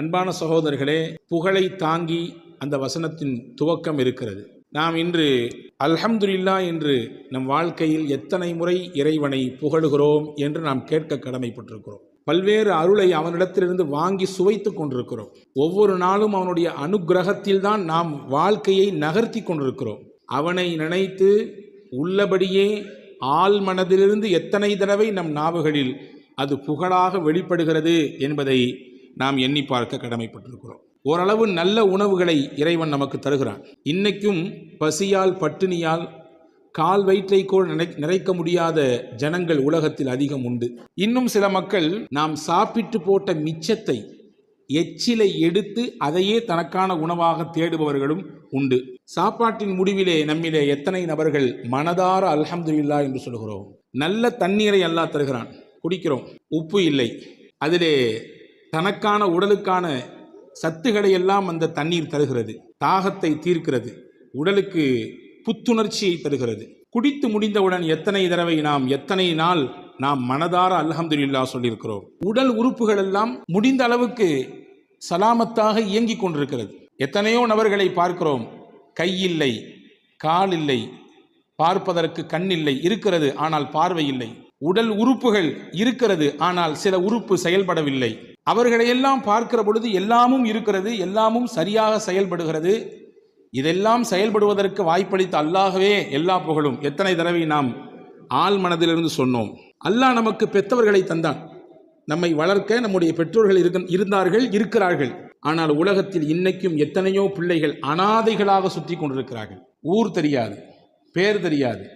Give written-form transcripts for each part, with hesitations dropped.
அன்பான சகோதரர்களே, புகழை தாங்கி அந்த வசனத்தின் துவக்கம் இருக்கிறது. நாம் இன்று அல்ஹம்துலில்லாஹ் என்று நம் வாழ்க்கையில் எத்தனை முறை இறைவனை புகழுகிறோம் என்று நாம் கேட்க கடமைப்பட்டிருக்கிறோம். பல்வேறு அருளை அவனிடத்திலிருந்து வாங்கி சுவைத்து கொண்டிருக்கிறோம். ஒவ்வொரு நாளும் அவனுடைய அனுக்கிரகத்தில் தான் நாம் வாழ்க்கையை நகர்த்தி கொண்டிருக்கிறோம். அவனை நினைத்து உள்ளபடியே ஆள் மனதிலிருந்து எத்தனை தடவை நம் நாவுகளில் அது புகழாக வெளிப்படுகிறது என்பதை நாம் எண்ணி பார்க்க கடமைப்பட்டிருக்கிறோம். ஓரளவு நல்ல உணவுகளை இறைவன் நமக்கு தருகிறான். இன்னைக்கும் பசியால் பட்டினியால் கால் வயிற்றைக்கோள் நிறைக்க முடியாத ஜனங்கள் உலகத்தில் அதிகம் உண்டு. இன்னும் சில மக்கள் நாம் சாப்பிட்டு போட்ட மிச்சத்தை எச்சிலை எடுத்து அதையே தனக்கான உணவாக தேடுபவர்களும் உண்டு. சாப்பாட்டின் முடிவிலே நம்மிலே எத்தனை நபர்கள் மனதார அல்ஹம்துலில்லாஹ் என்று சொல்கிறோம். நல்ல தண்ணீரை அல்லாஹ் தருகிறான், குடிக்கிறோம். உப்பு இல்லை, அதிலே தனக்கான உடலுக்கான சத்துக்களை எல்லாம் அந்த தண்ணீர் தருகிறது. தாகத்தை தீர்க்கிறது, உடலுக்கு புத்துணர்ச்சியை தருகிறது. குடித்து முடிந்தவுடன் எத்தனை தடவை நாம் எத்தனை நாள் நாம் மனதார அல்ஹம்துலில்லாஹ் சொல்லியிருக்கிறோம். உடல் உறுப்புகள் எல்லாம் முடிந்த அளவுக்கு சலாமத்தாக இயங்கிக் கொண்டிருக்கிறது. எத்தனையோ நபர்களை பார்க்கிறோம், கை இல்லை, கால் இல்லை, பார்ப்பதற்கு கண் இல்லை, இருக்கிறது ஆனால் பார்வை இல்லை. உடல் உறுப்புகள் இருக்கிறது ஆனால் சில உறுப்பு செயல்படவில்லை. அவர்களையெல்லாம் பார்க்கிற பொழுது எல்லாமும் இருக்கிறது, எல்லாமும் சரியாக செயல்படுகிறது. இதெல்லாம் செயல்படுவதற்கு வாய்ப்பளித்த அல்லாஹ்வே எல்லா புகழும். எத்தனை தடவை நாம் ஆள் மனதிலிருந்து சொன்னோம். அல்லாஹ் நமக்கு பெற்றவர்களை தந்தான், நம்மை வளர்க்க நம்முடைய பெற்றோர்கள் இருந்தார்கள், இருக்கிறார்கள். ஆனால் உலகத்தில் இன்னைக்கும் எத்தனையோ பிள்ளைகள் அனாதைகளாக சுற்றி கொண்டிருக்கிறார்கள். ஊர் தெரியாது, பேர் தெரியாது,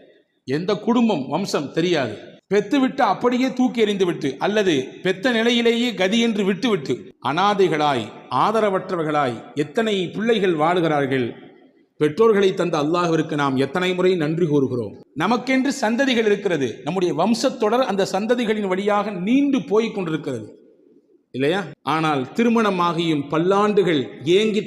எந்த குடும்பம் வம்சம் தெரியாது. பெத்துவிட்டு அப்படியே தூக்கி எறிந்து விட்டு அல்லது பெத்த நிலையிலேயே கதி என்று விட்டுவிட்டு அனாதைகளாய் ஆதரவற்றவர்களாய் எத்தனை பிள்ளைகள் வாழுகிறார்கள். பெற்றோர்களை தந்த அல்லாஹ்விற்கு நாம் எத்தனை முறை நன்றி கூறுகிறோம். நமக்கென்று சந்ததிகள் இருக்கிறது, நம்முடைய வம்சத்தொடர் அந்த சந்ததிகளின் வழியாக நீண்டு போய் கொண்டிருக்கிறது இல்லையா? ஆனால் திருமணமாகியும் பல்லாண்டுகள் ஏங்கி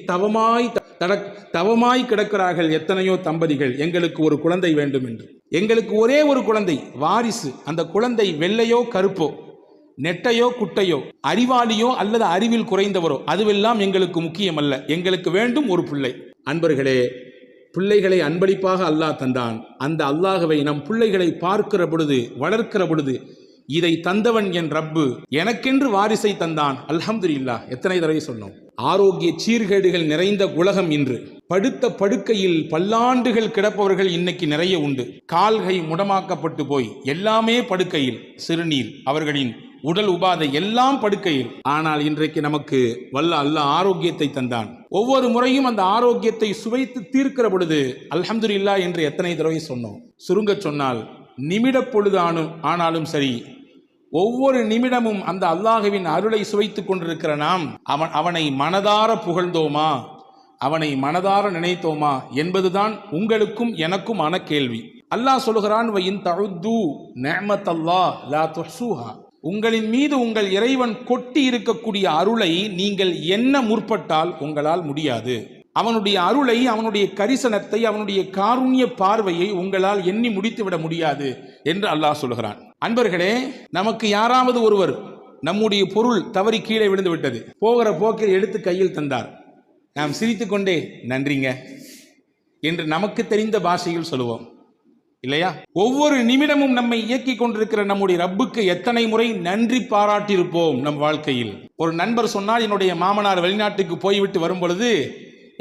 தவமாய் கிடக்கிறார்கள் எத்தனையோ தம்பதிகள். எங்களுக்கு ஒரு குழந்தை வேண்டும் என்று, எங்களுக்கு ஒரே ஒரு குழந்தை வாரிசு. அந்த குழந்தை வெள்ளையோ கருப்போ, நெட்டையோ குட்டையோ, அறிவாளியோ அல்லது அறிவில் குறைந்தவரோ, அதுவெல்லாம் எங்களுக்கு முக்கியம் அல்ல. எங்களுக்கு வேண்டும் ஒரு பிள்ளை. அன்பர்களே, பிள்ளைகளை அன்பளிப்பாக அல்லாஹ் தந்தான். அந்த அல்லாஹ்வை நம் பிள்ளைகளை பார்க்கிற பொழுது, வளர்க்கிற பொழுது, இதை தந்தவன் என் ரப்பு எனக்கென்று வாரிசை தந்தான், அல்ஹம்துலில்லாஹ் எத்தனை தடவை சொன்னோம். ஆரோக்கிய சீர்கேடுகள் நிறைந்த உலகம் இன்று. படுத்த படுக்கையில் பல்லாண்டுகள் கிடப்பவர்கள் இன்னைக்கு நிறைய உண்டு. கால்கை முடமாக்கப்பட்டு போய் எல்லாமே படுக்கையில், சிறுநீர், அவர்களின் உடல் உபாதை எல்லாம் படுக்கையில். ஆனால் இன்றைக்கு நமக்கு வல்ல அல்லாஹ் ஆரோக்கியத்தை தந்தான். ஒவ்வொரு முறையும் அந்த ஆரோக்கியத்தை சுவைத்து தீர்க்கிற பொழுது அல்ஹம்துலில்லாஹ் என்று எத்தனை தடவை சொன்னோம். சுருங்க சொன்னால் நிமிட பொழுது ஆனாலும் சரி, ஒவ்வொரு நிமிடமும் அந்த அல்லாஹ்வின் அருளை சுவைத்துக் கொண்டிருக்கிற நாம் அவனை மனதார புகழ்ந்தோமா, அவனை மனதார நினைத்தோமா என்பதுதான் உங்களுக்கும் எனக்கும் ஆன கேள்வி. அல்லாஹ் சொல்கிறான், வஇன் தஉது நிஅமத்தல்லாஹ் லா துஹ்ஸூஹா. உங்களின் மீது உங்கள் இறைவன் கொட்டி இருக்கக்கூடிய அருளை நீங்கள் எண்ண முற்பட்டால் உங்களால் முடியாது. அவனுடைய அருளை, அவனுடைய கரிசனத்தை, அவனுடைய காருண்ய பார்வையை உங்களால் எண்ணி முடித்துவிட முடியாது என்று அல்லாஹ் சொல்கிறான். அன்பர்களே, நமக்கு யாராவது ஒருவர் நம்முடைய பொருள் தவறி கீழே விழுந்து விட்டது, போகிற போக்கில் எடுத்து கையில் தந்தார், நாம் சிரித்துக்கொண்டே நன்றிங்க என்று நமக்கு தெரிந்த பாஷையில் சொல்லுவோம் இல்லையா? ஒவ்வொரு நிமிடமும் நம்மை இயக்கி கொண்டிருக்கிற நம்முடைய ரப்புக்கு எத்தனை முறை நன்றி பாராட்டியிருப்போம் நம் வாழ்க்கையில். ஒரு நண்பர் சொன்னால், என்னுடைய மாமனார் வெளிநாட்டுக்கு போய்விட்டு வரும் பொழுது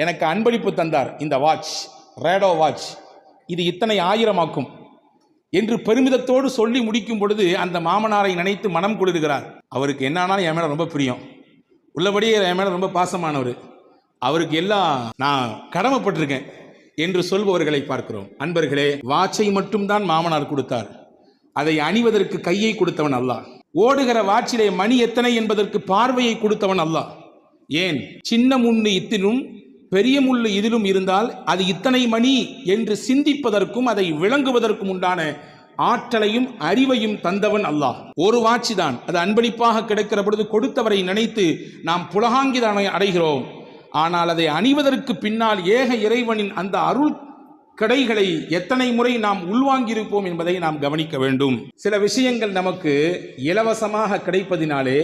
எனக்கு அன்பளிப்பு தந்தார், இந்த வாட்ச், ரேடோ வாட்ச், இது இத்தனை ஆயிரமாக்கும் என்று பெருமிதத்தோடு சொல்லி முடிக்கும் பொழுது அந்த மாமனாரை நினைத்து மனம் குளிர்கிறார். அவருக்கு என்ன ஆனாலும் என் மேலே ரொம்ப பிரியம், உள்ளபடியே என் மேலே ரொம்ப பாசமானவர், அவருக்கு எல்லாம் நான் கடமைப்பட்டிருக்கேன் என்று சொல்பவர்களை பார்க்கிறோம். அன்பர்களே, வாட்சை மட்டும்தான் மாமனார் கொடுத்தார், அதை அணிவதற்கு கையை கொடுத்தவன் அல்லாஹ். ஓடுகிற வாட்சிலே மணி எத்தனை என்பதற்கு பார்வையை கொடுத்தவன் அல்லாஹ். ஏன், சின்ன முள்ளு இத்திலும் பெரிய முள்ளு இதிலும் இருந்தால் அது இத்தனை மணி என்று சிந்திப்பதற்கும் அதை விளங்குவதற்கும் உண்டான ஆற்றலையும் அறிவையும் தந்தவன் அல்லாஹ். ஒரு வாட்சி தான், அது அன்பளிப்பாக கிடைக்கிற பொழுது கொடுத்தவரை நினைத்து நாம் புலகாங்கிதான் அடைகிறோம். ஆனால் அதை அணிவதற்கு பின்னால் ஏக இறைவனின் அந்த அருள் கடைகளை எத்தனை முறை நாம் உள்வாங்கியிருப்போம் என்பதை நாம் கவனிக்க வேண்டும். சில விஷயங்கள் நமக்கு இலவசமாக கிடைப்பதினாலே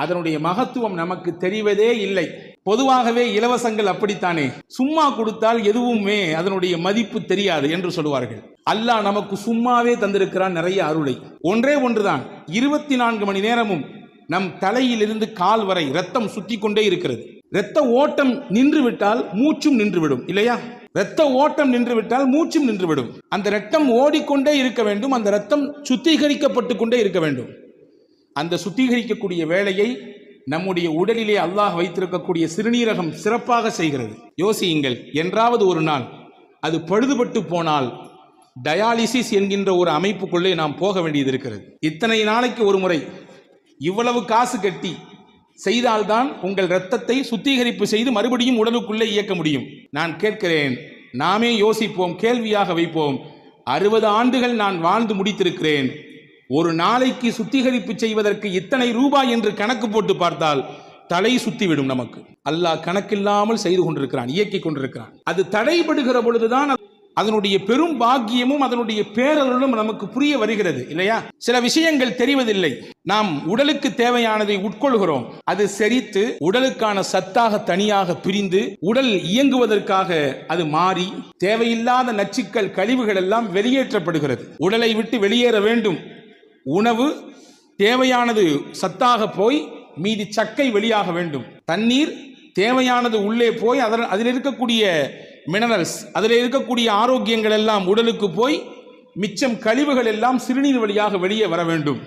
அதனுடைய மகத்துவம் நமக்கு தெரிவதே இல்லை. பொதுவாகவே இலவசங்கள் அப்படித்தானே, சும்மா கொடுத்தால் எதுவுமே அதனுடைய மதிப்பு தெரியாது என்று சொல்லுவார்கள். அல்லாஹ் நமக்கு சும்மாவே தந்திருக்கிறான் நிறைய அருளை. ஒன்றே ஒன்றுதான், 24 மணி நேரமும் நம் தலையிலிருந்து கால் வரை ரத்தம் சுத்தி கொண்டே இருக்கிறது. இரத்த ஓட்டம் நின்று விட்டால் மூச்சும் நின்றுவிடும் இல்லையா? இரத்த ஓட்டம் நின்று விட்டால் மூச்சும் நின்றுவிடும். அந்த இரத்தம் ஓடிக்கொண்டே இருக்க வேண்டும், அந்த இரத்தம் சுத்திகரிக்கப்பட்டு கொண்டே இருக்க வேண்டும். அந்த சுத்திகரிக்கக்கூடிய வேலையை நம்முடைய உடலிலே அல்லாஹ் வைத்திருக்கக்கூடிய சிறுநீரகம் சிறப்பாக செய்கிறது. யோசியுங்கள், என்றாவது ஒரு நாள் அது பழுதுபட்டு போனால் டயாலிசிஸ் என்கின்ற ஒரு அமைப்புக்குள்ளே நாம் போக வேண்டியது இருக்கிறது. இத்தனை நாளைக்கு ஒரு முறை இவ்வளவு காசு கட்டி செய்தால்தான் உங்கள் இரத்தத்தை சுத்திகரிப்பு செய்து மறுபடியும் உடலுக்குள்ளே இயக்க முடியும். நான் கேட்கிறேன், நாமே யோசிப்போம், கேள்வியாக வைப்போம். 60 ஆண்டுகள் நான் வாழ்ந்து முடித்திருக்கிறேன். ஒரு நாளைக்கு சுத்திகரிப்பு செய்வதற்கு இத்தனை ரூபாய் என்று கணக்கு போட்டு பார்த்தால் தலை சுத்திவிடும் நமக்கு. அல்லாஹ் கணக்கில்லாமல் செய்து கொண்டிருக்கிறான், இயக்கி கொண்டிருக்கிறான். அது தடைபடுகிற பொழுதுதான் அதனுடைய பெரும் பாக்கியமும் அதனுடைய பேரருளும் நமக்கு புரிய வருகிறது இல்லையா? சில விஷயங்கள் தெரிவதில்லை. நாம் உடலுக்கு தேவையானதை உட்கொள்கிறோம், அது செரித்து உடலுக்கான சத்தாக தனியாக பிரிந்து உடல் இயங்குவதற்காக அது மாறி தேவையில்லாத நச்சுக்கள் கழிவுகள் எல்லாம் வெளியேற்றப்படுகிறது. உடலை விட்டு வெளியேற வேண்டும். உணவு தேவையானது சத்தாக போய் மீதி சக்கை வெளியாக வேண்டும். தண்ணீர் தேவையானது உள்ளே போய் அதில் இருக்கக்கூடிய மினரல்ஸ், அதில் இருக்கக்கூடிய ஆரோக்கியங்கள் எல்லாம் உடலுக்கு போய் மிச்சம் கழிவுகள் எல்லாம் சிறுநீர் வழியாக வெளியே வர வேண்டும்.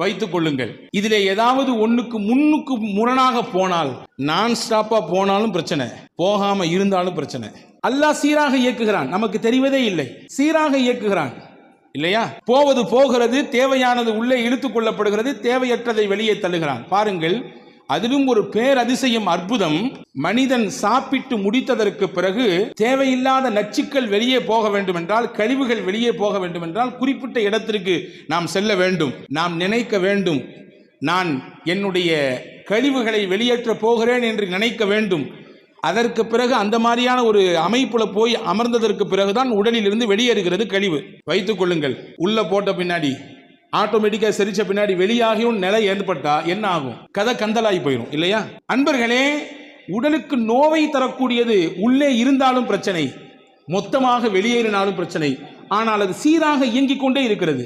வைத்துக் கொள்ளுங்கள், இதிலே ஏதாவது ஒன்றுக்கு முன்னுக்கு முரணாக போனால், நான் ஸ்டாப்பா போனாலும் பிரச்சனை, போகாம இருந்தாலும் பிரச்சனை. அல்லாஹ் சீராக இயக்குகிறான், நமக்கு தெரிவதே இல்லை. சீராக இயக்குகிறான் இல்லையா? போவது போகிறது, தேவையானது உள்ளே இழுத்துக் கொள்ளப்படுகிறது, தேவையற்றதை வெளியே தள்ளுகிறான். பாருங்கள், அதிலும் ஒரு பேரதிசயம், அற்புதம். மனிதன் சாப்பிட்டு முடித்ததற்கு பிறகு தேவையில்லாத நச்சுக்கள் வெளியே போக வேண்டும் என்றால், கழிவுகள் வெளியே போக வேண்டும் என்றால் குறிப்பிட்ட இடத்திற்கு நாம் செல்ல வேண்டும். நாம் நினைக்க வேண்டும், நான் என்னுடைய கழிவுகளை வெளியேற்ற போகிறேன் என்று நினைக்க வேண்டும். அதற்கு பிறகு அந்த மாதிரியான ஒரு அமைப்புல போய் அமர்ந்ததற்கு பிறகுதான் உடலில் இருந்து வெளியேறுகிறது கழிவு. வைத்துக் கொள்ளுங்கள், உள்ள போட்ட பின்னாடி ஆட்டோமேட்டிக்கா செரிச்ச பின்னாடி வெளியாகியும் நிலை ஏற்பட்டா என்ன ஆகும்? கதை கந்தலாகி போயிடும் இல்லையா? அன்பர்களே, உடலுக்கு நோவை தரக்கூடியது உள்ளே இருந்தாலும் பிரச்சனை, மொத்தமாக வெளியேறினாலும் பிரச்சனை. ஆனால் அது சீராக இயங்கிக் கொண்டே இருக்கிறது.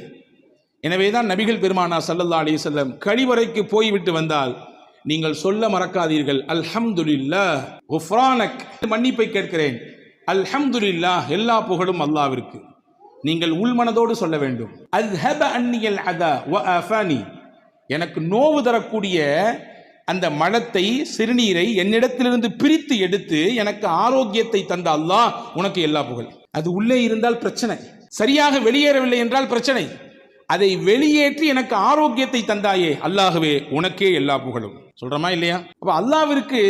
எனவேதான் நபிகள் பெருமானார் ஸல்லல்லாஹு அலைஹி வஸல்லம் கழிவறைக்கு போய்விட்டு வந்தால் நீங்கள் சொல்ல மறக்காதீர்கள், அல்ஹம்துலில்லாஹ் குஃப்ரானக், மன்னிப்பை கேட்கிறேன், அல்ஹம்துலில்லாஹ், எல்லா புகழும் அல்லாஹ்விற்கு. நீங்கள் உள்மனதோடு சொல்ல வேண்டும். அஸ்ஹப அன்னியல் அதா வ ஆஃபானி, எனக்கு நோவு தரக்கூடிய அந்த மலத்தை, சிறுநீரை என்னிடத்திலிருந்து பிரித்து எடுத்து எனக்கு ஆரோக்கியத்தை தந்த அல்லாஹ், உனக்கு எல்லா புகழ். அது உள்ளே இருந்தால் பிரச்சனை, சரியாக வெளியேறவில்லை என்றால் பிரச்சனை. அதை வெளியேற்றி எனக்கு ஆரோக்கியத்தை தந்தாயே அல்லாஹ்வே, உனக்கே எல்லா புகழும். சொல்றோமா இல்லையா? அப்ப அல்லாஹ்விற்கு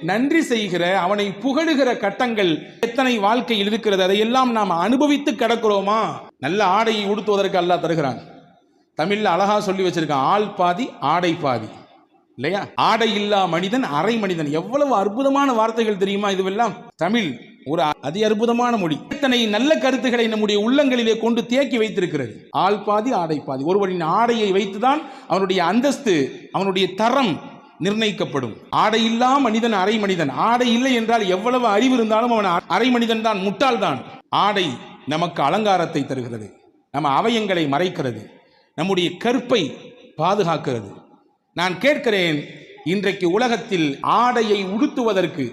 நன்றி செய்கிற, அவனை புகழுகிற கட்டங்கள் எத்தனை வாழ்க்கையில் இருக்கிறது. அதையெல்லாம் நாம் அனுபவித்து கிடக்கிறோமா? நல்ல ஆடையை உடுத்துவதற்கு அல்லாஹ் தருகிறான். தமிழ்ல அழகா சொல்லி வச்சிருக்கான், ஆள் பாதி ஆடை பாதி இல்லையா? ஆடை இல்லா மனிதன் அரை மனிதன். எவ்வளவு அற்புதமான வார்த்தைகள் தெரியுமா? இதுவெல்லாம் தமிழ் ஒரு அதி அற்புதமான மொழி. இத்தனை நல்ல கருத்துக்களை நம்முடைய உள்ளங்களிலே கொண்டு தேக்கி வைத்திருக்கிறது. ஆள் பாதி ஆடை பாதி. ஒருவரின் ஆடையை வைத்துதான் அவனுடைய அந்தஸ்து, அவனுடைய தரம் நிர்ணயிக்கப்படும். ஆடை இல்லா மனிதன் அரை மனிதன். ஆடை இல்லை என்றால் எவ்வளவு அறிவு இருந்தாலும் அவன் அரை மனிதன் தான், முட்டாள் தான். ஆடை நமக்கு அலங்காரத்தை தருகிறது, நம்ம அவயங்களை மறைக்கிறது, நம்முடைய கற்பை பாதுகாக்கிறது. நான் கேட்கிறேன், இன்றைக்கு உலகத்தில் ஆடையை உடுத்துவதற்கு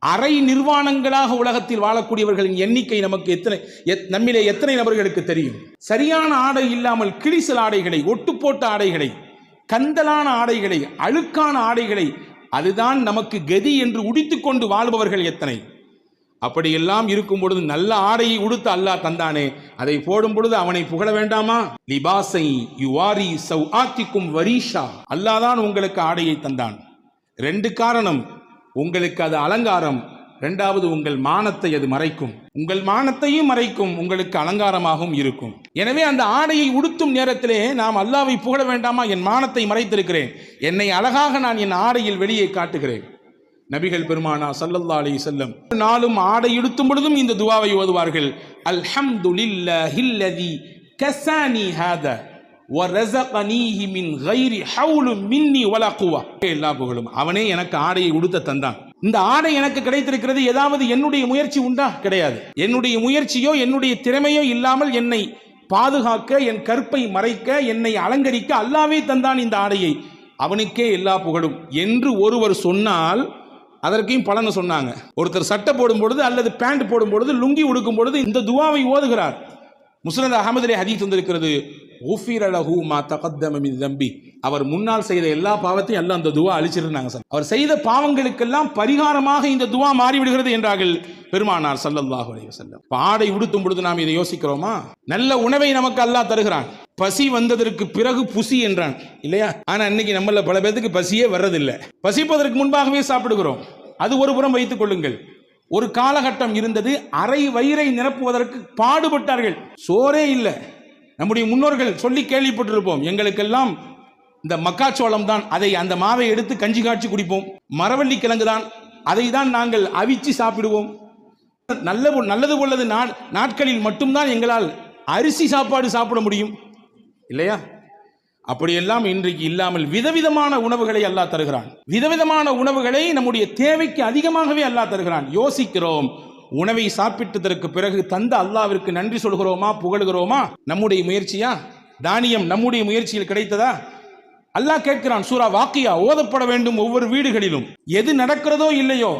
அரை நிர்வாணங்களாக உலகத்தில் வாழக்கூடியவர்களின் எண்ணிக்கை நமக்கு நம்மிலே எத்தனை நபர்களுக்கு தெரியும்? சரியான ஆடை இல்லாமல் கிழிசல் ஆடைகளை, ஒட்டுப்போட்ட ஆடைகளை, கந்தலான ஆடைகளை, அழுக்கான ஆடைகளை, அதுதான் நமக்கு கதி என்று உடித்துக்கொண்டு வாழ்பவர்கள் எத்தனை? அப்படியெல்லாம் இருக்கும் பொழுது நல்ல ஆடையை உடுத்த அல்லாஹ் தந்தானே, அதை போடும் பொழுது அவனை புகழ வேண்டாமா? லிபாசை யுவாரி சௌஆத்திக்கும் வரீஷா, அல்லாஹ் தான் உங்களுக்கு ஆடையை தந்தான். 2 காரணம், உங்களுக்கு அது அலங்காரம், 2வது உங்கள் மானத்தை அது மறைக்கும். உங்கள் மானத்தையும் மறைக்கும், உங்களுக்கு அலங்காரமாகவும் இருக்கும். எனவே அந்த ஆடையை உடுத்தும் நேரத்திலே நாம் அல்லாஹ்வை புகழ வேண்டாமா? என் மானத்தை மறைத்திருக்கிறேன், என்னை அழகாக நான் என் ஆடையில் வெளியே காட்டுகிறேன். நபிகள் பெருமானார் ஸல்லல்லாஹு அலைஹி வஸல்லம் நாளும் ஆடை உடுத்தும் பொழுதும் இந்த துஆவை ஓதுவார்கள். அல்ஹம்துலில்லாஹில்லதி கஸானி ஹாதா وَرَزَقَنِيهِ مِنْ غَيْرِ حَوْلٍ مِنِّي وَلَا قُوَّةٍ. எல்லா புகழும் அவனே எனக்கு ஆடையை உடுத்த தந்தான். இந்த ஆடை எனக்கு கிடைத்திருக்கிறது, ஏதாவது என்னுடைய முயற்சி உண்டா? கிடையாது. என்னுடைய முயற்சியோ என்னுடைய திறமையோ இல்லாமல் என்னை பாதுகாக்க, என் கற்பை மறைக்க, என்னை அலங்கரிக்க அல்லாஹ்வே தந்தான் இந்த ஆடையை, அவனுக்கே எல்லா புகழும் என்று ஒருவர் சொன்னால் அதற்கையும் பலன்னு சொன்னாங்க. ஒருத்தர் சட்டை போடும் பொழுது அல்லது பேண்ட் போடும் பொழுது, லுங்கி உடுக்கும் பொழுது இந்த துவாவை ஓதுகிறார். முஸ்னத் அஹமதிலே ஹதீஸ் வந்திருக்கிறது, உஃபிர லஹு மா தகத்தம மின் தம்பி. அவர் முன்னால் செய்த எல்லா பாவத்தையும் அல்லாஹ் அந்த துவா அழிச்சிருந்தாங்க. அவர் செய்த பாவங்களுக்கெல்லாம் பரிகாரமாக இந்த துவா மாறிவிடுகிறது என்றார்கள் பெருமானார் ஸல்லல்லாஹு அலைஹி வஸல்லம். ஆடை உடுத்தும் பொழுது நாம் இதை யோசிக்கிறோமா? நல்ல உணவை நமக்கு அல்லாஹ் தருகிறான். பசி வந்ததற்கு பிறகு புசி என்றான் இல்லையா? ஆனா இன்னைக்கு நம்மள பல பேருக்கு பசியே வர்றதில்லை. பசிப்பதற்கு முன்பாகவே சாப்பிடுகிறோம். அது ஒரு புறம் வைத்துக் கொள்ளுங்கள். ஒரு காலகட்டம் இருந்தது, அரை வயிறை நிரப்புவதற்கு பாடுபட்டார்கள். சோறே இல்லை. நம்முடைய முன்னோர்கள் சொல்லி கேள்விப்பட்டிருப்போம், எங்களுக்கெல்லாம் இந்த மக்காச்சோளம் தான், அதை அந்த மாவை எடுத்து கஞ்சி காய்ச்சி குடிப்போம். மரவள்ளி கிழங்கு தான், அதை தான் நாங்கள் அவிச்சு சாப்பிடுவோம். நல்லது உள்ளது நாட்களில் மட்டும்தான் எங்களால் அரிசி சாப்பாடு சாப்பிட முடியும் இல்லையா? அப்படியெல்லாம் இன்றைக்கு இல்லாமல் விதவிதமான உணவுகளை அல்லாஹ் தருகிறான். விதவிதமான உணவுகளை நம்முடைய தேவைக்கு அதிகமாகவே அல்லாஹ் தருகிறான். யோசிக்கிறோம், உணவை சாப்பிட்டதற்கு பிறகு தந்த அல்லாஹ்விற்கு நன்றி சொல்கிறோமா, புகழுகிறோமா? நம்முடைய முயற்சியா? தானியம் நம்முடைய முயற்சியில் கிடைத்ததா? அல்லாஹ் கேட்கிறான், சூரா வாக்கியா ஓதப்பட வேண்டும் ஒவ்வொரு வீடுகளிலும். எது நடக்கிறதோ இல்லையோ,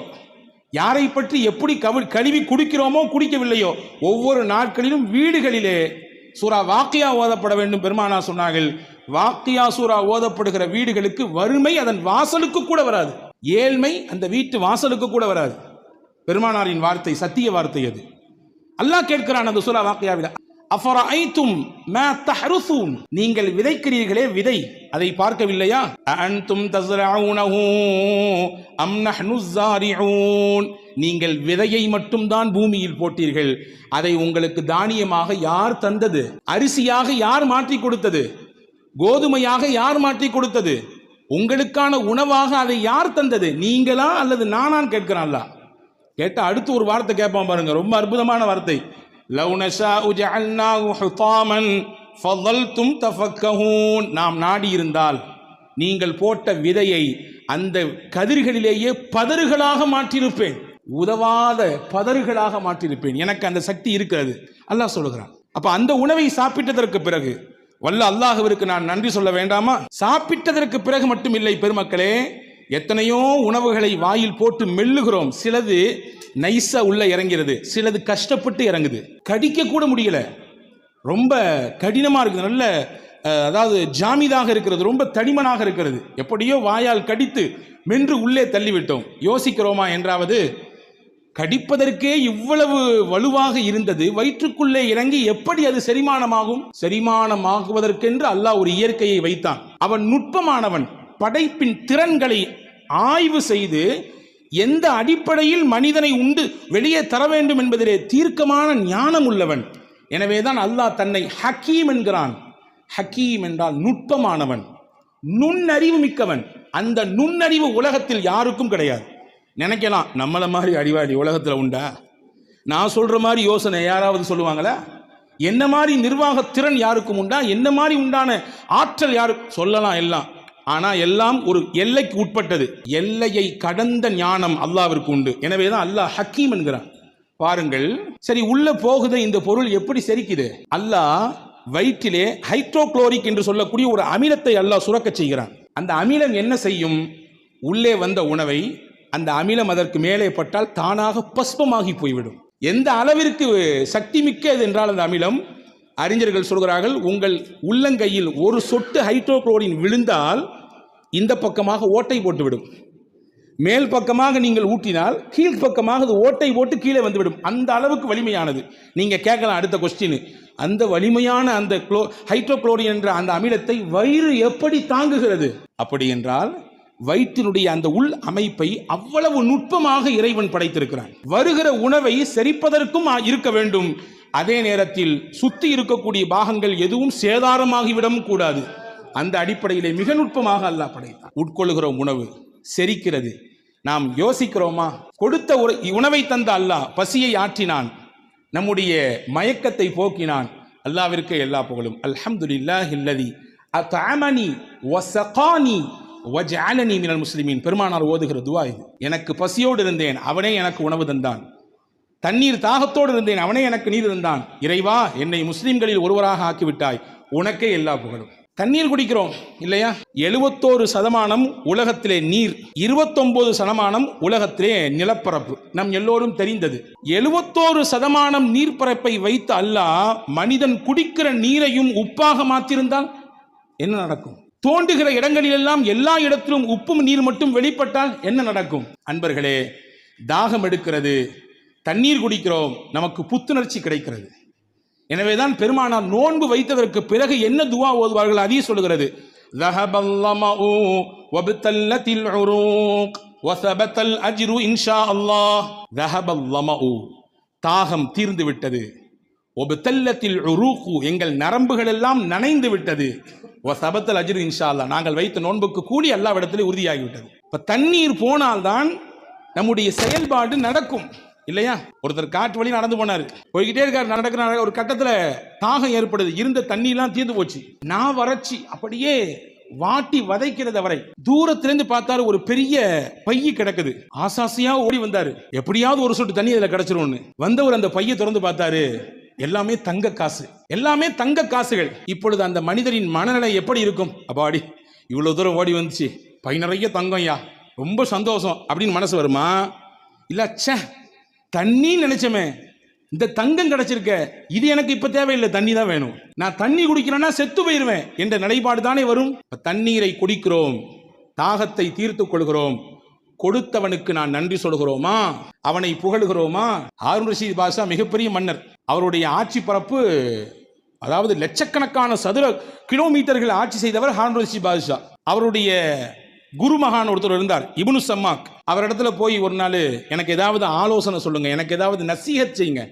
யாரை பற்றி எப்படி கழுவி குடிக்கிறோமோ குடிக்கவில்லையோ, ஒவ்வொரு நாட்களிலும் வீடுகளிலே சூரா வாக்கியா ஓதப்பட வேண்டும். பெருமானா சொன்னார்கள், வாக்கியா சூரா ஓதப்படுகிற வீடுகளுக்கு வறுமை அதன் வாசலுக்கு கூட வராது, ஏழ்மை அந்த வீட்டு வாசலுக்கு கூட வராது. பெருமானாரின் வார்த்தை, சத்திய வார்த்தை அது. அல்லாஹ் கேட்கிறான் அந்த சூரா வாக்கியாவில், அஃபரஐதும் மா தஹ்ருஸூன், நீங்கள் விதைக்கிறீர்களே விதை, அதை பார்க்கவில்லையா? அன்தும் தஸ்ரஊனஹு அம் நஹ்னு ஸாரிஊன், நீங்கள் விதையை மட்டும்தான் பூமியில் போட்டீர்கள், அதை உங்களுக்கு தானியமாக யார் தந்தது? அரிசியாக யார் மாற்றி கொடுத்தது? கோதுமையாக யார் மாற்றி கொடுத்தது? உங்களுக்கான உணவாக அதை யார் தந்தது? நீங்களா அல்லது நானான்னு கேட்கிறான் அல்லாஹ். கேட்ட அடுத்து ஒரு வார்த்தை கேட்பான் பாருங்க, ரொம்ப அற்புதமான வார்த்தை. லவ் நஷாஉ ஜஅல்னாஹு ஹுதாமன் ஃபதல்தும் தஃபக்கஹூன், நாம் நாடி இருந்தால் நீங்கள் போட்ட விதையை அந்த கதிர்களிலேயே பதறுகளாக மாற்றியிருப்பேன், உதவாத பதறுகளாக மாற்றியிருப்பேன். எனக்கு அந்த சக்தி இருக்கிறது அல்லாஹ் சொல்லுகிறான். அப்ப அந்த உணவை சாப்பிட்டதற்கு பிறகு வல்ல அல்லாஹ்விற்கு நான் நன்றி சொல்ல வேண்டாமா? சாப்பிட்டதற்கு பிறகு மட்டும் இல்லை பெருமக்களே, எத்தனையோ உணவுகளை வாயில் போட்டு மெல்லுகிறோம். சிலது நைஸா உள்ள இறங்கிறது, சிலது கஷ்டப்பட்டு இறங்குது, கடிக்க கூட முடியல, ரொம்ப கடினமா இருக்குது, நல்ல அதாவது ஜாமிதாக இருக்கிறது, ரொம்ப தடிமனாக இருக்கிறது. எப்படியோ வாயால் கடித்து மென்று உள்ளே தள்ளிவிட்டோம். யோசிக்கிறோமா என்றாவது? கடிப்பதற்கே இவ்வளவு வலுவாக இருந்தது, வயிற்றுக்குள்ளே இறங்கி எப்படி அது செரிமானமாகும்? செரிமானமாகுவதற்கென்று அல்லாஹ் ஒரு இயற்கையை வைத்தான். அவன் நுட்பமானவன். படைப்பின் திறன்களை ஆய்வு செய்து எந்த அடிப்படையில் மனிதனை உண்டு வெளியே தர வேண்டும் என்பதிலே தீர்க்கமான ஞானம் உள்ளவன். எனவேதான் அல்லாஹ் தன்னை ஹக்கீம் என்கிறான். ஹக்கீம் என்றால் நுட்பமானவன், நுண்ணறிவு மிக்கவன். அந்த நுண்ணறிவு உலகத்தில் யாருக்கும் கிடையாது. நினைக்கலாம், நம்மள மாதிரி அறிவாளி உலகத்தில் உண்டா? நான் சொல்ற மாதிரி யோசனை யாராவது சொல்லுவாங்களா? என்ன மாதிரி நிர்வாக திறன் யாருக்கும் உண்டா? என்ன மாதிரி உண்டான ஆற்றல் யாருக்கு சொல்லலாம்? எல்லாம். ஆனா எல்லாம் ஒரு எல்லைக்கு உட்பட்டது. எல்லையை கடந்த ஞானம் அல்லாஹ்விற்கு உண்டு. எனவேதான் அல்லாஹ் ஹக்கீம் என்கிறான். பாருங்கள், சரி உள்ள போகுது இந்த பொருள் எப்படி செரிக்குது? அல்லாஹ் வயிற்றிலே ஹைட்ரோக்ளோரிக் என்று சொல்லக்கூடிய ஒரு அமிலத்தை அல்லாஹ் சுரக்க செய்கிறான். அந்த அமிலம் என்ன செய்யும்? உள்ளே வந்த உணவை அந்த அமிலம் அதற்கு மேலே பட்டால் தானாக பஸ்பமாகி போய்விடும். எந்த அளவிற்கு சக்தி மிக்கது என்றால் அந்த அமிலம், அறிஞர்கள் சொல்கிறார்கள், உங்கள் உள்ளங்கையில் ஒரு சொட்டு ஹைட்ரோக்ளோரின் விழுந்தால் இந்த பக்கமாக ஓட்டை போட்டுவிடும். மேல் பக்கமாக நீங்கள் ஊட்டினால் கீழ் பக்கமாக அது ஓட்டை போட்டு கீழே வந்துவிடும். அந்த அளவுக்கு வலிமையானது. நீங்க கேட்கலாம் அடுத்த கொஸ்டின், அந்த வலிமையான அந்த ஹைட்ரோக்ளோரின் என்ற அந்த அமிலத்தை வயிறு எப்படி தாங்குகிறது? அப்படி என்றால் வயிற்றினுடைய அந்த உள் அமைப்பை அவ்வளவு நுட்பமாக இறைவன் படைத்திருக்கிறான். வருகிற உணவை செரிப்பதற்கும் இருக்க வேண்டும். அதே நேரத்தில் சுத்தி இருக்கக்கூடிய பாகங்கள் எதுவும் சேதாரமாகிவிடவும் கூடாது. அந்த அடிப்படையிலே மிக நுட்பமாக அல்லாஹ் படைத்தான். உட்கொள்ளுகிற உணவு செரிக்கிறது. நாம் யோசிக்கிறோமா? கொடுத்த உணவை தந்த அல்லாஹ் பசியை ஆற்றினான், நம்முடைய மயக்கத்தை போக்கினான். அல்லாஹ்விற்கு எல்லா புகழும். அல்ஹம்துலில்லாஹில்லதி அத்அமனி வஸகானி வஜஅலனி மினல் முஸ்லிமீன். பெருமானார் ஓதுகிற துஆ இது. எனக்கு பசியோடு இருந்தேன், அவனே எனக்கு உணவு தந்தான். தண்ணீர் தாகத்தோடு இருந்தேன், அவனே எனக்கு நீர் தந்தான். இறைவா, என்னை முஸ்லிம்களில் ஒருவராக ஆக்கிவிட்டாய், உனக்கே எல்லா புகழும். தண்ணீர் குடிக்கிறோம் இல்லையா? 71% உலகத்திலே நீர், 29% உலகத்திலே நிலப்பரப்பு. நம் எல்லோரும் தெரிந்தது. 71% நீர்ப்பரப்பை வைத்து அல்லாஹ் மனிதன் குடிக்கிற நீரையும் உப்பாக மாற்றிருந்தால் என்ன நடக்கும்? தோண்டுகிற இடங்களிலெல்லாம் எல்லா இடத்திலும் உப்பும் நீர் மட்டும் வெளிப்பட்டால் என்ன நடக்கும்? அன்பர்களே, தாகம் எடுக்கிறது, தண்ணீர் குடிக்கிறோம், நமக்கு புத்துணர்ச்சி கிடைக்கிறது. எனவேதான் பெருமானார் நோன்பு வைத்ததற்கு பிறகு என்ன துஆ ஓதுவார்கள்? அதே சொல்லுகிறது, ذهبل ظمأ وابتلت العروق وثبت الأجر إن شاء الله. ذهب الظمأ, தாகம் தீர்ந்து விட்டது. وابتلت العروق, எங்கள் நரம்புகள் எல்லாம் நனைந்து விட்டது. وثبت الأجر إن شاء الله, நாங்கள் வைத்த நோன்புக்கு கூலி அல்லாஹ்விடத்திலே உறுதியாகி விட்டது. இப்ப தண்ணீர் போனால்தான் நம்முடைய செயல்பாடு நடக்கும் இல்லையா? ஒருத்தர் காட்டு வழி நடந்து போனாரு, போய்கிட்டே இருக்காரு, நடக்கிற ஒரு கட்டத்துல தாகம் ஏற்படுது, இருந்த தண்ணி எல்லாம் தீர்ந்து போச்சு, நான் வறட்சி அப்படியே வாட்டி வதைக்கிறத வரை. தூரத்திலிருந்து பார்த்தாரு, ஒரு பெரிய பைய கிடக்குது. ஆசாசியா ஓடி வந்தாரு, எப்படியாவது ஒரு சொட்டு தண்ணி அதுல கிடைச்சிரும்னு. வந்தவர் அந்த பைய திறந்து பார்த்தாரு, எல்லாமே தங்க காசு, எல்லாமே தங்க காசுகள். இப்பொழுது அந்த மனிதரின் மனநிலை எப்படி இருக்கும்? அப்பாடி, இவ்வளவு தூரம் ஓடி வந்துச்சு, பை நிறைய தங்கம்யா, ரொம்ப சந்தோஷம் அப்படின்னு மனசு வருமா? இல்ல, ச்சே தண்ணி நினைச்சமே, இந்த தங்கம் கிடைச்சிருக்க, இது எனக்கு இப்ப தேவையில்லை, தண்ணி தான் வேணும், நான் தண்ணி குடிக்கிறேன்னா செத்து போயிருவேன் என்ற நிலைப்பாடு தானே வரும். தண்ணீரை குடிக்கிறோம், தாகத்தை தீர்த்துக் கொள்கிறோம், கொடுத்தவனுக்கு நான் நன்றி சொல்கிறோமா? அவனை புகழுகிறோமா? ஹாரூன் ரஷீத் பாஷா மிகப்பெரிய மன்னர். அவருடைய ஆட்சி பரப்பு, அதாவது லட்சக்கணக்கான சதுர கிலோமீட்டர்கள் ஆட்சி செய்தவர் ஹாரூன் ரஷீத் பாஷா. அவருடைய குருமகான் ஒருத்தர் இருந்தார், இப்னு சம்மாக். அவரிடத்துல போய் ஒரு நாள், எனக்கு ஏதாவது ஆலோசனை சொல்லுங்க, எனக்கு ஏதாவது நசீஹத் செய்யுங்க,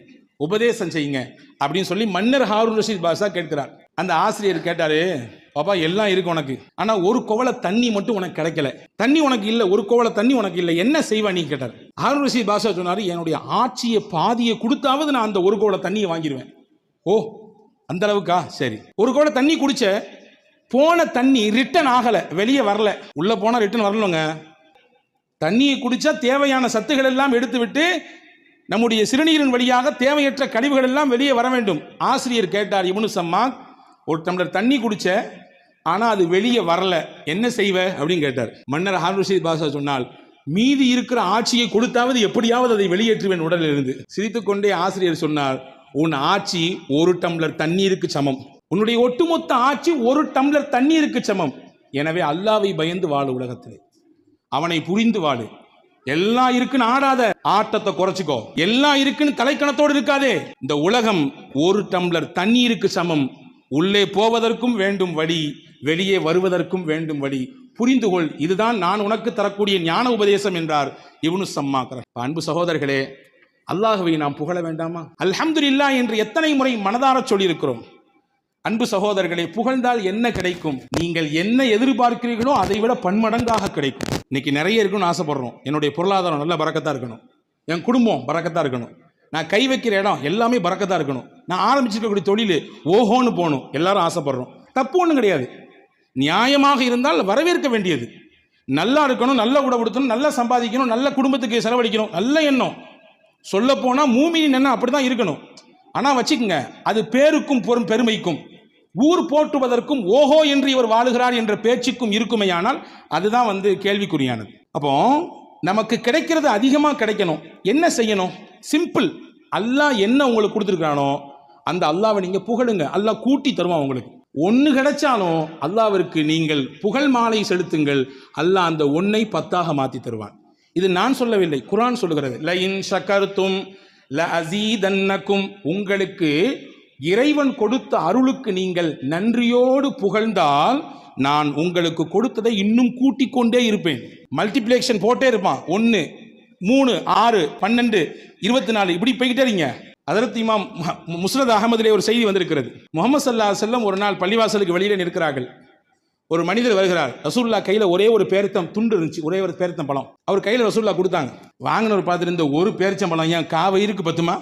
உபதேசம் செய்யுங்க அப்படின்னு சொல்லி மன்னர் ஹாரூன் ரஷீத் பாஷா கேட்கிறார். அந்த ஆசிரியர் கேட்டாரு, பாப்பா எல்லாம் இருக்கு உனக்கு, ஆனா ஒரு கோவலை தண்ணி மட்டும் உனக்கு கிடைக்கல, தண்ணி உனக்கு இல்ல, ஒரு கோவலை தண்ணி உனக்கு இல்ல, என்ன செய்வா நீ கேட்டார். ஹாரூன் ரஷீத் பாஷா சொன்னாரு, என்னுடைய ஆட்சியை பாதியை கொடுத்தாவது நான் அந்த ஒரு கோவலை தண்ணியை வாங்கிடுவேன். ஓ, அந்த அளவுக்கா? சரி. ஒரு கோவலை தண்ணி குடிச்ச, போன தண்ணி ரிட்டர்ன் ஆகல, வெளியே வரல, உள்ள போனா ரிட்டர்ன் வரலங்க. தண்ணியை குடிச்சா தேவையான சத்துக்கள் எல்லாம் எடுத்து விட்டு நம்முடைய சிறுநீரின் வழியாக தேவையற்ற கழிவுகள் எல்லாம் வெளியே வர வேண்டும். ஆசிரியர் கேட்டார், இப்னு சம்மாக், ஒரு டம்ளர் தண்ணி குடிச்ச, ஆனா அது வெளியே வரல, என்ன செய்வ அப்படின்னு கேட்டார். மன்னர் ஹாரூன் ரஷீத் பாஷா சொன்னால், மீதி இருக்கிற ஆட்சியை கொடுத்தாவது எப்படியாவது அதை வெளியேற்றுவேன் உடலில் இருந்து. சிரித்துக்கொண்டே ஆசிரியர் சொன்னார், உன் ஆட்சி ஒரு டம்ளர் தண்ணீருக்கு சமம், உன்னுடைய ஒட்டுமொத்த ஆட்சி ஒரு டம்ளர் தண்ணீருக்கு சமம். எனவே அல்லாவை பயந்து வாழு, உலகத்திலே அவனை புரிந்து வாழு. எல்லாம் இருக்குன்னு ஆடாத, ஆட்டத்தை குறைச்சிக்கோ. எல்லாம் இருக்குன்னு தலைக்கணத்தோடு இருக்காதே. இந்த உலகம் ஒரு டம்ளர் தண்ணீருக்கு சமம். உள்ளே போவதற்கும் வேண்டும் வழி, வெளியே வருவதற்கும் வேண்டும் வழி. புரிந்து கொள், இதுதான் நான் உனக்கு தரக்கூடிய ஞான உபதேசம் என்றார் இப்னு சம்மாக். அன்பு சகோதரர்களே, அல்லாஹ்வை நாம் புகழ வேண்டாமா? அல்ஹம்துலில்லாஹ் என்று எத்தனை முறை மனதார சொல்லியிருக்கிறோம். அன்பு சகோதரர்களை, புகழ்ந்தால் என்ன கிடைக்கும்? நீங்கள் என்ன எதிர்பார்க்கிறீர்களோ அதை விட பன்மடங்காக கிடைக்கும். இன்னைக்கு நிறைய இருக்குன்னு ஆசைப்படுறோம். என்னுடைய பொருளாதாரம் நல்ல பரக்கத்தா இருக்கணும், என் குடும்பம் பரக்கத்தா இருக்கணும், நான் கை வைக்கிற இடம் எல்லாமே பரக்கத்தா இருக்கணும், நான் ஆரம்பிச்சிருக்கக்கூடிய தொழில் ஓஹோன்னு போகணும், எல்லாரும் ஆசைப்படுறோம். தப்பு ஒன்றும் கிடையாது, நியாயமாக இருந்தால் வரவேற்க வேண்டியது. நல்லா இருக்கணும், நல்ல உடம்புடுத்தணும், நல்லா சம்பாதிக்கணும், நல்ல குடும்பத்துக்கு செலவழிக்கணும், நல்ல எண்ணம். சொல்ல போனா மூமினின் எண்ணம் அப்படிதான் இருக்கணும். ஆனா வச்சுக்கோங்க, அது பேருக்கும் பெருமைக்கும், ஊர் போற்றுவதற்கும் ஓஹோ என்று இவர் வாழுகிறார் என்ற பேச்சுக்கும் இருக்குமையானால் அதுதான் கேள்விக்குறியானது. அப்போ நமக்கு கிடைக்கிறது அதிகமா கிடைக்கணும், என்ன செய்யணும்? சிம்பிள். அல்லாஹ் என்ன உங்களுக்கு கொடுத்துருக்கானோ அந்த அல்லாஹ்வை நீங்க புகழுங்க, அல்லாஹ் கூட்டி தருவான் உங்களுக்கு. ஒன்னு கிடைச்சாலும் அல்லாஹ்விற்கு நீங்கள் புகழ் மாலை செலுத்துங்கள், அல்லாஹ் அந்த ஒன்னை 10ஆக மாத்தி தருவான். இது நான் சொல்லவில்லை, குர்ஆன் சொல்லுகிறது. லஇன் ஷக்கர்தும் லஅஸீதன்னகும், உங்களுக்கு இறைவன் கொடுத்த அருளுக்கு நீங்கள் நன்றியோடு புகழ்ந்தால் நான் உங்களுக்கு கொடுத்ததை இன்னும் கூட்டிக் கொண்டே இருப்பேன். மல்டிப்ளிகேஷன் போட்டே இருப்பான். 1 3 6 12 24 இப்படி போய்கிட்டே இருங்க. ஹஜ்ரத் இமாம் முஸ்னத் அஹமதிலே ஒரு செய்தி வந்திருக்கிறது. முஹம்மது ஸல்லல்லாஹு அலைஹி வஸல்லம் ஒரு நாள் பள்ளிவாசலுக்கு வெளியில நிற்கிறார்கள். ஒரு மனிதர் வருகிறார். ரசூலுல்லாஹ் கையில ஒரே ஒரு பேரித்தம் துண்டு இருந்துச்சு, ஒரே ஒரு பேரித்தம் பழம். அவர் கையில ரசூலுல்லாஹ் கொடுத்தாங்க. வாங்கினவர் பார்த்துட்டு, இந்த ஒரு பேரிச்சம் பழம் ஏன் காவயிருக்கு பத்துமா,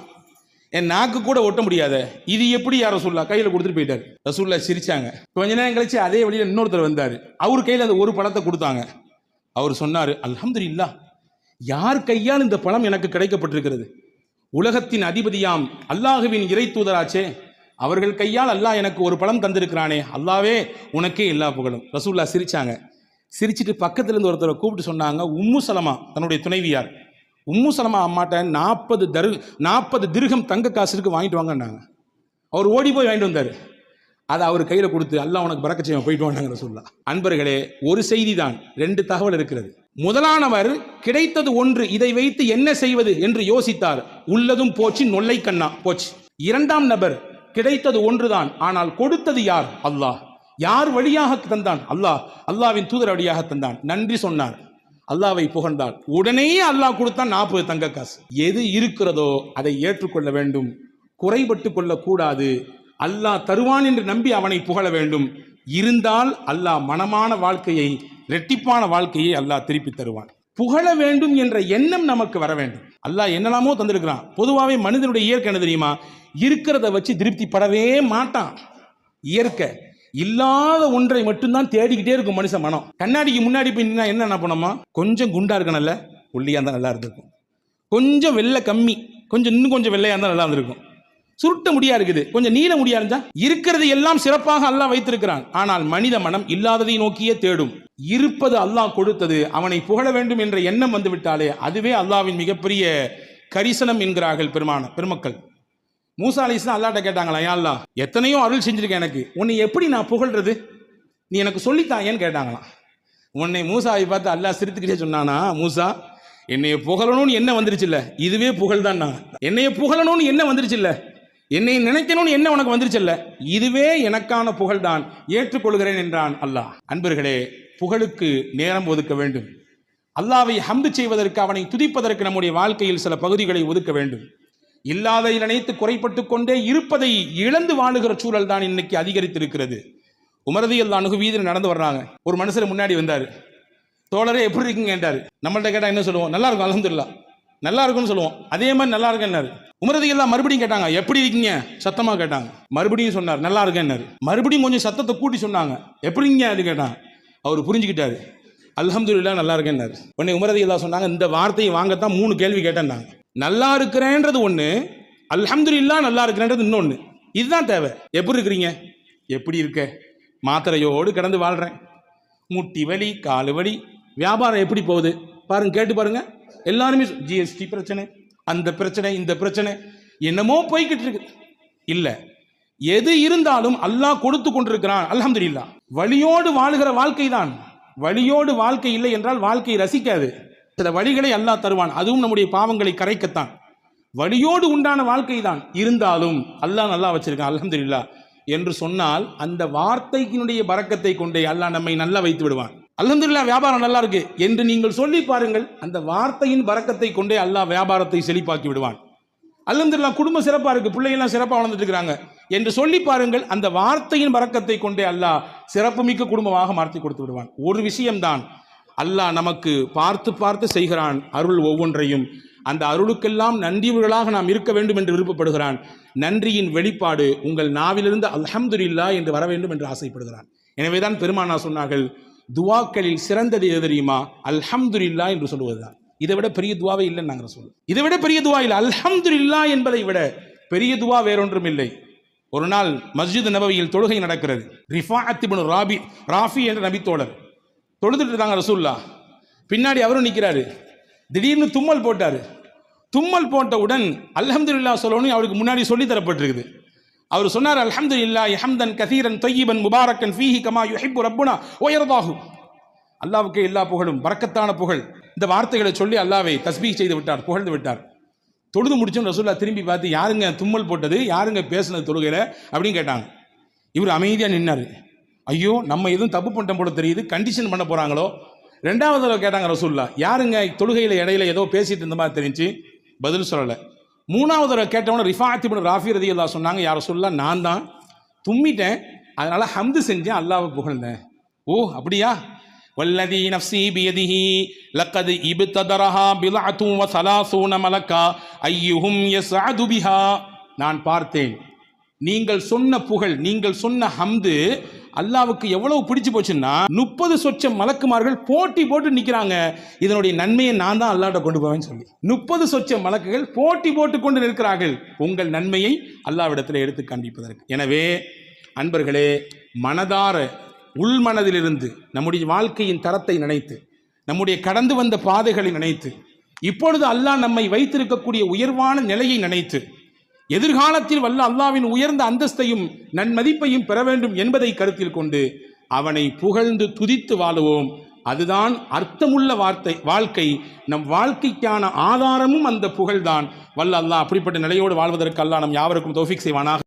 என் நாக்கு கூட ஒட்ட முடியாத, இது எப்படி யார் ரசூலுல்லாஹ் கையில் கொடுத்துட்டு போயிட்டார். ரசூலுல்லாஹ் சிரிச்சாங்க. கொஞ்ச நேரம் கழிச்சு அதே வழியில் இன்னொருத்தர் வந்தார். அவர் கையில் அந்த ஒரு பழத்தை கொடுத்தாங்க. அவர் சொன்னார், அல்ஹம்துலில்லாஹ், யார் கையால் இந்த பழம் எனக்கு கிடைக்கப்பட்டிருக்கிறது? உலகத்தின் அதிபதியாம் அல்லாஹுவின் இறை தூதராச்சே, அவர்கள் கையால் அல்லாஹ் எனக்கு ஒரு பழம் தந்திருக்கிறானே, அல்லாவே உனக்கே எல்லா புகழும். ரசூலுல்லாஹ் சிரிச்சாங்க. சிரிச்சிட்டு பக்கத்துல இருந்து ஒருத்தரை கூப்பிட்டு சொன்னாங்க, உம்மு சலமா, தன்னுடைய துணைவியார், உம்மு சலமா அம்மாட்ட 40 திர்ஹம் தங்க காசுக்கு வாங்கிட்டு வாங்கன்னாங்க. அவர் ஓடி போய் வாங்கிட்டு வந்தார். அதை அவர் கையில் கொடுத்து, அல்லாஹ் உனக்கு பறக்க செய்வான், போயிட்டு வாங்க ரசூலுல்லாஹ். அன்பர்களே, ஒரு செய்தி தான், 2 தகவல் இருக்கிறது. முதலானவர் கிடைத்தது ஒன்று, இதை வைத்து என்ன செய்வது என்று யோசித்தார். உள்ளதும் போச்சு, நொல்லை கண்ணா போச்சு. இரண்டாம் நபர் கிடைத்தது ஒன்றுதான், ஆனால் கொடுத்தது யார்? அல்லாஹ். யார் வழியாக தந்தான்? அல்லாஹ். அல்லாஹ்வின் தூதர் வழியாக தந்தான். நன்றி சொன்னார், அல்லாஹ்வை புகழ்ந்தார். உடனே அல்லாஹ் கொடுத்தான் 40 தங்க காசு. எது இருக்கிறதோ அதை ஏற்றுக்கொள்ள வேண்டும், குறைபட்டு கொள்ளக்கூடாது. அல்லாஹ் தருவான் என்று நம்பி அவனை புகழ வேண்டும். இருந்தால் அல்லாஹ் மனமான வாழ்க்கையை, இரட்டிப்பான வாழ்க்கையை அல்லாஹ் திருப்பி தருவான். புகழ வேண்டும் என்ற எண்ணம் நமக்கு வர வேண்டும். அல்லாஹ் என்னெல்லாமோ தந்திருக்கிறான். பொதுவாகவே மனிதனுடைய இயற்கை என்ன தெரியுமா? இருக்கிறத வச்சு திருப்தி படவே மாட்டான். இயற்கை இல்லாத ஒன்றை மட்டும்தான் தேடிக்கிட்டே இருக்கும் மனுஷன் மனம். கண்ணாடிக்கு முன்னாடி போய் நின்னா என்ன பண்ணோமா? கொஞ்சம் குண்டா இருக்கணும்ல, ஒல்லியா இருந்தால் நல்லா இருந்திருக்கும். கொஞ்சம் வெள்ளை கம்மி, இன்னும் கொஞ்சம் வெள்ளையா இருந்தால் நல்லா இருந்திருக்கும். சுருட்ட முடியா இருக்குது, கொஞ்சம் நீள முடியா இருந்தா. இருக்கிறது எல்லாம் சிறப்பாக அல்லாஹ் வைத்திருக்கிறான். ஆனால் மனித மனம் இல்லாததை நோக்கியே தேடும். இருப்பது அல்லாஹ் கொடுத்தது, அவனை புகழ வேண்டும் என்ற எண்ணம் வந்து விட்டாலே அதுவே அல்லாஹ்வின் மிகப்பெரிய கரிசனம் என்கிறார்கள் பெருமக்கள். மூசா அலைஹிஸ்ஸலாம் அல்லாஹ்ட்ட கேட்டாங்களா, யா அல்லாஹ், எத்தனையோ அருள் செஞ்சிருக்கேன், எனக்கு உன்னை எப்படி நான் புகழ்றது, நீ எனக்கு சொல்லித்தாயேன்னு கேட்டாங்களாம். உன்னை மூசாவை பார்த்து அல்லாஹ் சிரித்துக்கிட்டே சொன்னானா, மூசா, என்னைய புகழணும்னு என்ன வந்துருச்சு இல்ல, இதுவே புகழ் தான். என்னைய புகழணும்னு என்ன வந்துருச்சு இல்ல, என்னை நினைக்கணும்னு என்ன உனக்கு வந்துருச்சு இல்ல, இதுவே எனக்கான புகழ் தான், ஏற்றுக்கொள்கிறேன் என்றான் அல்லாஹ். அன்பர்களே, புகழுக்கு நேரம் ஒதுக்க வேண்டும். அல்லாஹ்வை ஹம்து செய்வதற்கு, அவனை துதிப்பதற்கு நம்முடைய வாழ்க்கையில் சில பகுதிகளை ஒதுக்க வேண்டும். இல்லாதை நினைத்து குறைப்பட்டு கொண்டே இருப்பதை இழந்து வாழுகிற சூழல் தான் இன்னைக்கு அதிகரித்திருக்கிறது. உமர் ரலியல்லாஹு அன்ஹு வீதியில் நடந்து வர்றாங்க. ஒரு மனுஷர் முன்னாடி வந்தார். தோழரே எப்படி இருக்கீங்க என்றார். நம்மள்ட்ட கேட்டால் என்ன சொல்லுவோம்? நல்லா இருக்கும், அல்ஹம்துலில்லாஹ், நல்லா இருக்குன்னு சொல்லுவோம். அதே மாதிரி நல்லா இருக்கேன்னாரு. உமர் ரலியல்லாஹு மறுபடியும் கேட்டாங்க, எப்படி இருக்கீங்க? சத்தமாக கேட்டாங்க. மறுபடியும் சொன்னார், நல்லா இருக்கேன்னாரு. மறுபடியும் கொஞ்சம் சத்தத்தை கூட்டி சொன்னாங்க, எப்படிங்க அது கேட்டாங்க. அவர் புரிஞ்சுக்கிட்டாரு, அல்ஹம்துலில்லாஹ் நல்லா இருக்கேன்னாரு. உடனே உமர் ரலியல்லாஹு சொன்னாங்க, இந்த வார்த்தையை வாங்கத்தான் 3 கேள்வி கேட்டேன்னாங்க. நல்லா இருக்கிறேன்றது ஒன்று, அல்ஹம்துலில்லாஹ் நல்லா இருக்கிறேன்றது இன்னொன்று. இதுதான் தேவை. எப்படி இருக்கிறீங்க? எப்படி இருக்க? மாத்திரையோடு கிடந்து வாழ்கிறேன், முட்டி வலி, காலு வலி. வியாபாரம் எப்படி போகுது பாருங்க, கேட்டு பாருங்க. எல்லாருமே ஜிஎஸ்டி பிரச்சனை, அந்த பிரச்சனை, இந்த பிரச்சனை, என்னமோ போய்கிட்டு இருக்கு. இல்லை, எது இருந்தாலும் அல்லாஹ் கொடுத்து கொண்டிருக்கிறான், அல்ஹம்துலில்லாஹ். வலியோடு வாழுகிற வாழ்க்கை தான். வலியோடு வாழ்க்கை இல்லை என்றால் வாழ்க்கையை ரசிக்காது. சில வழிகளை அல்லாஹ் தருவான், அதுவும் நம்முடைய பாவங்களை கரைக்கத்தான். வலியோடு உண்டான வாழ்க்கை தான். இருந்தாலும் அல்லாஹ் நல்லா வச்சிருக்கான், அல்ஹம்துலில்லாஹ் என்று சொன்னால் அந்த வார்த்தையினுடைய பரக்கத்தை கொண்டே அல்லாஹ் நம்மை நல்லா வைத்து விடுவான். அல்ஹம்துலில்லாஹ் வியாபாரம் நல்லா இருக்கு என்று நீங்கள் சொல்லி பாருங்கள், அந்த வார்த்தையின் பரக்கத்தை கொண்டே அல்லாஹ் வியாபாரத்தை செழிப்பாக்கி விடுவான். அல்ஹம்துலில்லாஹ் குடும்பம் சிறப்பா இருக்கு, பிள்ளைகள்லாம் சிறப்பாக வளர்ந்துட்டு இருக்கிறாங்க என்று சொல்லி பாருங்கள், அந்த வார்த்தையின் பரக்கத்தை கொண்டே அல்லாஹ் சிறப்புமிக்க குடும்பமாக மாற்றி கொடுத்து விடுவான். ஒரு விஷயம்தான், அல்லாஹ் நமக்கு பார்த்து பார்த்து செய்கிறான் அருள் ஒவ்வொன்றையும். அந்த அருளுக்கெல்லாம் நன்றியுள்ளவர்களாக நாம் இருக்க வேண்டும் என்று விருப்பப்படுகிறான். நன்றியின் வெளிப்பாடு உங்கள் நாவிலிருந்து அல்ஹம்துலில்லாஹ் என்று வர வேண்டும் என்று ஆசைப்படுகிறான். எனவேதான் பெருமானார் சொன்னார்கள், துவாக்களில் சிறந்தது எது தெரியுமா? அல்ஹம்துலில்லாஹ் என்று சொல்லுவதுதான். இதை விட பெரிய துவாவே இல்லைன்னு நாங்கள் சொல்லுவோம். இதை விட பெரிய துவா இல்லை. அல்ஹம்துலில்லாஹ் என்பதை விட பெரிய துவா வேறொன்றும் இல்லை. ஒரு நாள் மஸ்ஜித் நபவியில் தொழுகை நடக்கிறது. ரிஃபாஅத் இப்னு ராஃபி என்ற நபித்தோழர் தொழுதுட்டு இருக்காங்க. ரசூலுல்லாஹ் பின்னாடி அவரும் நிற்கிறாரு. திடீர்னு தும்மல் போட்டார். தும்மல் போட்டவுடன் அல்ஹம்துலில்லாஹ் சொல்லணும் அவருக்கு முன்னாடி சொல்லி தரப்பட்டிருக்குது. அவர் சொன்னார், அல்ஹம்துலில்லாஹி ஹம்தன் கதீரன் தய்யிபன் முபாரக்கன் ஃபீஹி கமா யுஹிப்பு ரப்புனா வ யர்தாஹு. அல்லாஹ்வுக்கு எல்லா புகழும், பரக்கத்தான புகழ். இந்த வார்த்தைகளை சொல்லி அல்லாஹ்வை தஸ்பீஹ் செய்து விட்டார், புகழ்ந்து விட்டார். தொழுது முடிச்சோம் ரசூலுல்லாஹ் திரும்பி பார்த்து, யாருங்க தும்மல் போட்டது, யாருங்க பேசுனது தொழுகையில அப்படின்னு கேட்டாங்க. இவர் அமைதியாக நின்னார். ஐயோ, நம்ம எதுவும் தப்பு பண்ணிட்டோம் போல தெரியுது, கண்டிஷன் பண்ண போகிறாங்களோ. 2வது தடவை கேட்டாங்க ரசூலுல்லாஹ், யாருங்க தொழுகையில் இடையில ஏதோ பேசிட்டு இருந்த மாதிரி தெரிஞ்சு, பதில் சொல்லலை. 3வது தடவை கேட்டவன ரிஃபாஅத் இப்னு ராஃபி ரலியல்லாஹு சொன்னாங்க, யா ரசூலுல்லாஹ், நான் தான் தும்மிட்டேன், அதனால ஹம்து செஞ்சேன், அல்லாஹ்வை புகழ்ந்தேன். ஓ அப்படியா? வல்லதி நஃப்ஸி பியதிஹி லக்கத் இப்ததரஹா பில்அத்து வ ஸலாஸூன மலக்கா ஐயுஹும் யஸ்அது பிஹா. நான் பார்த்தேன், நீங்கள் சொன்ன புகழ், நீங்கள் சொன்ன ஹம்து அல்லாவுக்கு எவ்வளவு பிடிச்சு போச்சுன்னா 30 சொச்சம் மலக்குமார்கள் போட்டி போட்டு நிற்கிறாங்க, இதனுடைய நன்மையை நான் தான் அல்லாஹ்ட்ட கொண்டு போவேன்னு சொல்லி. 30 சொச்சம் மலக்குகள் போட்டி போட்டு கொண்டு நிற்கிறார்கள் உங்கள் நன்மையை அல்லாஹ்விடத்தில் எடுத்து காண்பிப்பதற்கு. எனவே அன்பர்களே, மனதார உள்மனதிலிருந்து நம்முடைய வாழ்க்கையின் தரத்தை நினைத்து, நம்முடைய கடந்து வந்த பாதைகளை நினைத்து, இப்பொழுது அல்லாஹ் நம்மை வைத்திருக்கக்கூடிய உயர்வான நிலையை நினைத்து, எதிர்காலத்தில் வல்ல அல்லாஹ்வின் உயர்ந்த அந்தஸ்தையும் நன்மதிப்பையும் பெற வேண்டும் என்பதை கருத்தில் கொண்டு அவனை புகழ்ந்து துதித்து வாழுவோம். அதுதான் அர்த்தமுள்ள வாழ்க்கை. நம் வாழ்க்கைக்கான ஆதாரமும் அந்த புகழ்தான். வல்ல அல்லாஹ் அப்படிப்பட்ட நிலையோடு வாழ்வதற்கு அல்லாஹ் நம் யாவருக்கும் தௌஃபீக் செய்வானாக.